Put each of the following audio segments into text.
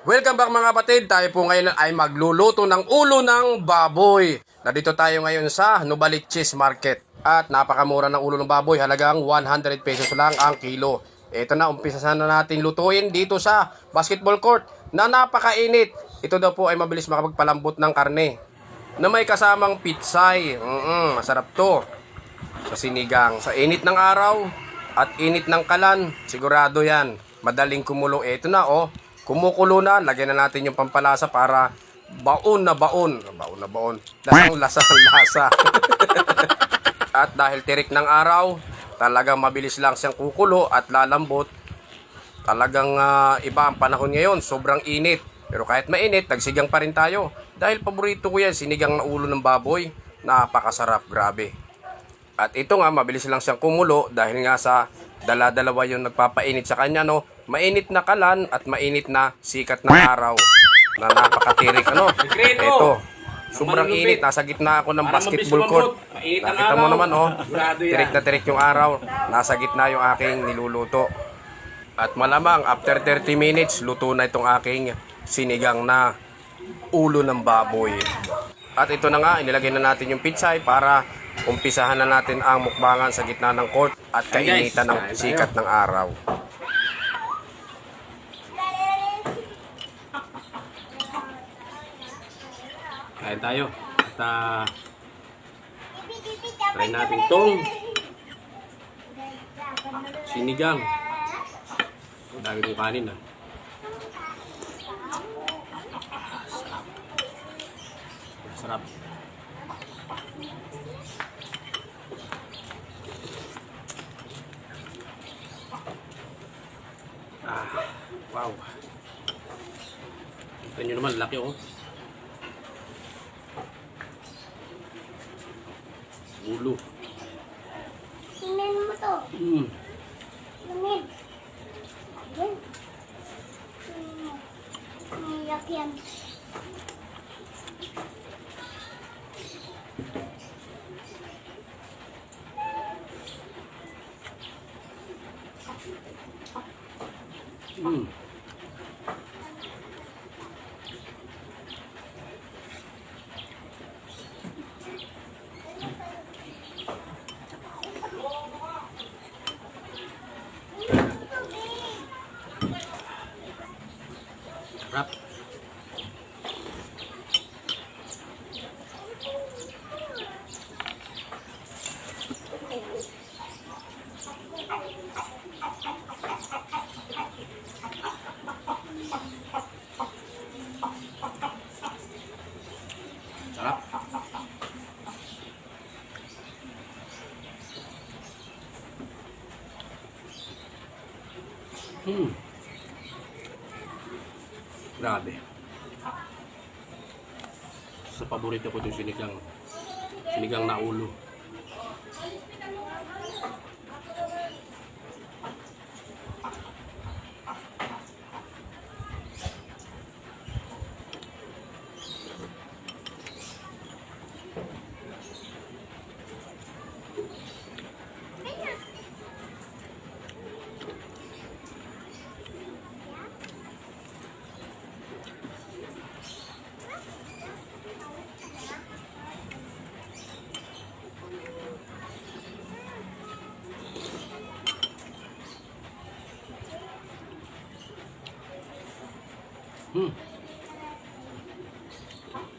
Welcome back mga kapatid, tayo po ngayon ay magluluto ng ulo ng baboy. Nandito tayo ngayon sa Novaliches Market. At napakamura ng ulo ng baboy, halagang 100 pesos lang ang kilo. Ito na, umpisahan na natin lutuin dito sa basketball court na napakainit. Ito daw po ay mabilis makapagpalambot ng karne na may kasamang pitsay. Masarap to sa sinigang. Sa init ng araw at init ng kalan, sigurado yan. Madaling kumulo. Ito na kumukulo na, lagyan na natin yung pampalasa para baon na baon. Baon na baon. Lasang lasa. At dahil tirik ng araw, talagang mabilis lang siyang kukulo at lalambot. Talagang iba ang panahon ngayon, sobrang init. Pero kahit mainit, nagsigang pa rin tayo. Dahil paborito ko yan, sinigang na ulo ng baboy. Napakasarap, grabe. At ito nga, mabilis lang siyang kumulo dahil nga sa dala-dalawa yung nagpapainit sa kanya, no? Mainit na kalan at mainit na sikat ng araw na napakatirik, Ito, sobrang init. Nasa gitna ako ng basketball court. Nakita mo naman, tirik na tirik yung araw. Nasa gitna yung aking niluluto. At malamang, after 30 minutes, luto na itong aking sinigang na ulo ng baboy. At ito na nga, inilagay na natin yung pitsay para umpisahan na natin ang mukbangan sa gitna ng court at kainitan ng sikat ng araw. Kain tayo. At try natin itong sinigang. Ang dami kong kanin Sarap. Wow. Ito nyo naman, laki ulo. Tingnan mo to. Tingnan. Umiyak yan. Sarap. Sarap. Grabe. Sa paborito ko itong sinigang na ulo.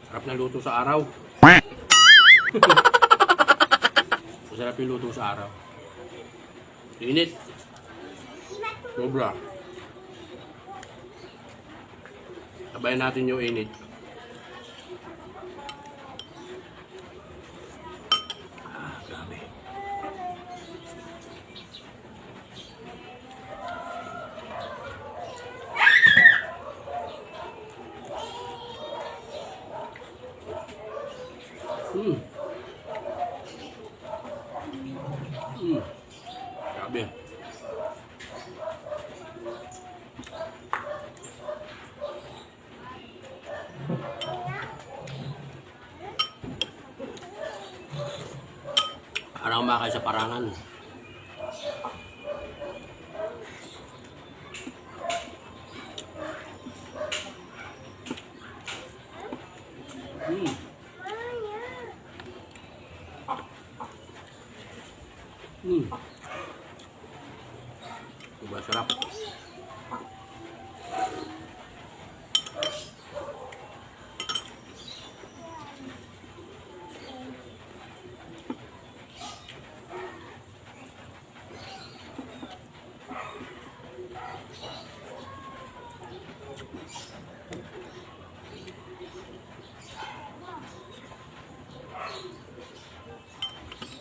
Sarap na luto sa araw. Masarap yung luto sa araw. Init. Sobra. Sabayan natin yung init. Grabe. Grabe. Parang kumakain sa parangan. Diba sarap?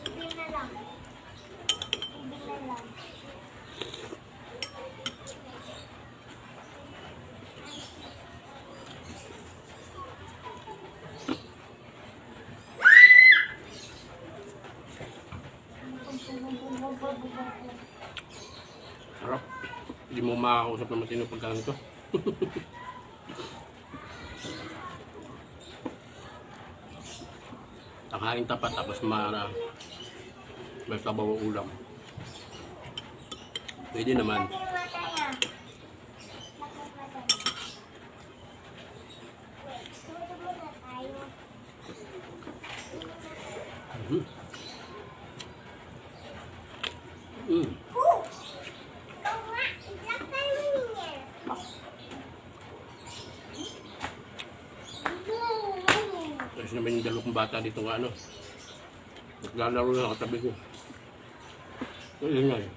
Ibig na lang. Ibig na lang. Sarap. Hindi mo makakausap na matino pagkaan ito. Tanghaling tapat tapos may sabaw ang ulam. Pwede naman. Laki mata niya. Laki mata niya. Tuto muna tayo. Mhm. Ikaw nga, ilakay mo niya. Tapos naman yung dalawang bata dito nga ano. Naglalaro na katabi ko. Ayun nga eh.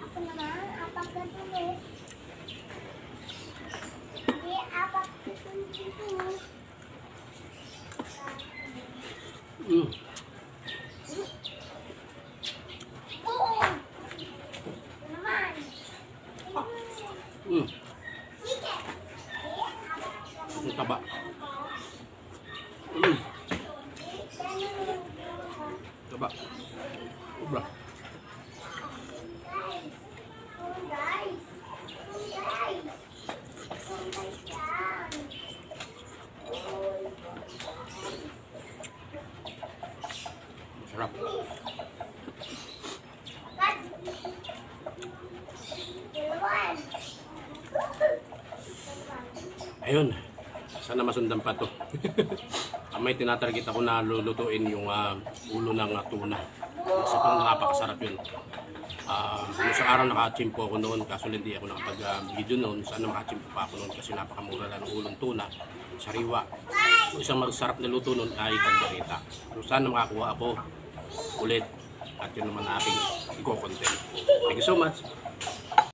Ako naman, apak na tuloy. Hindi, apak na tuloy. Mm. Oo. Ito naman. Mm. Sige. Ang taba. Mm. Taba. Sobra. Sarap. Ayun. Sana masundan pa to. May tinatarget ako na lulutuin yung ulo ng tuna. Kasi pang napakasarap yun. Nung sa araw nakachimpo ako noon, kaso hindi ako nakapag-video noon. Sana makachimpo pa ako noon kasi napakamura lang ng ulong tuna, sariwa. So, isang masarap na luto noon ay tagdarita. So sana makakuha ako ulit. At yun naman aking i-content. Thank you so much.